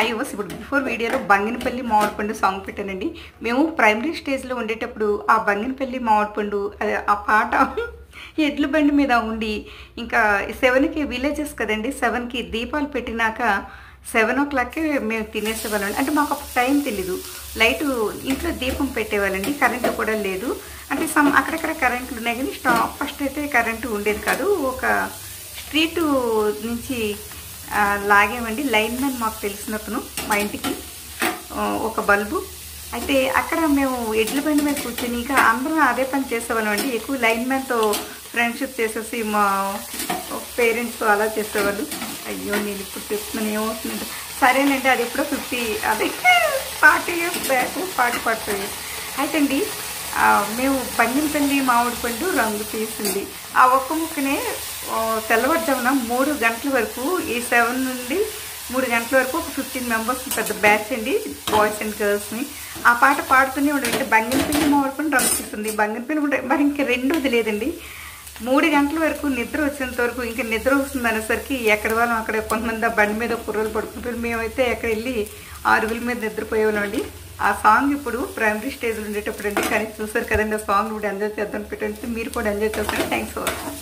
High verse ఇప్పుడు before వీడియోలో Banganapalli మామిడిపండు song పెట్టానండి. మేము ప్రైమరీ స్టేజ్లో ఉండేటప్పుడు ఆ బంగినపల్లి మామిడిపండు ఆ పాట ఎడ్ల బండి మీద ఉండి ఇంకా 7కి విలేజెస్ కదండి, 7కి దీపాలు పెట్టినాక 7 o'clockకే మేము తినేసేవాళ్ళండి. అంటే మాకు అప్పుడు టైం తెలీదు. లైటు ఇంట్లో దీపం పెట్టేవాళ్ళండి, కరెంటు కూడా లేదు. అంటే అక్కడక్కడ కరెంట్లు ఉన్నాయి కానీ ఫస్ట్ అయితే కరెంటు ఉండేది కాదు. ఒక స్ట్రీటు నుంచి లాగామండి. లైన్ మ్యాన్ మాకు తెలిసినతను మా ఇంటికి ఒక బల్బు అయితే అక్కడ మేము ఎడ్ల బండి మీద కూర్చొని ఇంకా అందరం అదే పని చేసేవాళ్ళం అండి. ఎక్కువ లైన్ మ్యాన్తో ఫ్రెండ్షిప్ చేసేసి మా పేరెంట్స్తో అలా చేసేవాళ్ళు. అయ్యో నేను ఇప్పుడు చెప్తున్నాను ఏమవుతుందంటే సరేనండి, అది ఎప్పుడో 40 years బ్యాక్ 40 years అయితే అండి మేము బంగినపల్లి మామిడిపండు రంగు తీసింది ఆ ఒక్క ముక్కనే తెల్లవారుజామున 3 గంటల వరకు, ఈ 7 నుండి 3 గంటల వరకు ఒక 15 members పెద్ద బ్యాచ్ అండి, బాయ్స్ అండ్ గర్ల్స్ని. ఆ పాట పాడుతూనే ఉండే బంగినపల్లి మామిడిపండు రంగు తీస్తుంది, బంగినపల్లి మరి ఇంక రెండోది లేదండి. 3 గంటల వరకు నిద్ర వచ్చేంత వరకు ఇంకా నిద్ర వస్తుంది అనేసరికి ఎక్కడ వాళ్ళం అక్కడ కొంతమంది ఆ బండి మీద కుర్రలు పడుకుంటారు, మేమైతే ఎక్కడ వెళ్ళి అరుగుల మీద నిద్రపోయేవాళ్ళం అండి. ఆ సాంగ్ ఇప్పుడు ప్రైమరీ స్టేజ్లో ఉండేటప్పుడు అండి. కానీ చూసారు కదండి, ఆ సాంగ్ ఇప్పుడు ఎంజాయ్ చేద్దాం పెట్టండి, మీరు కూడా ఎంజాయ్ చేస్తారు. Thanks for watching.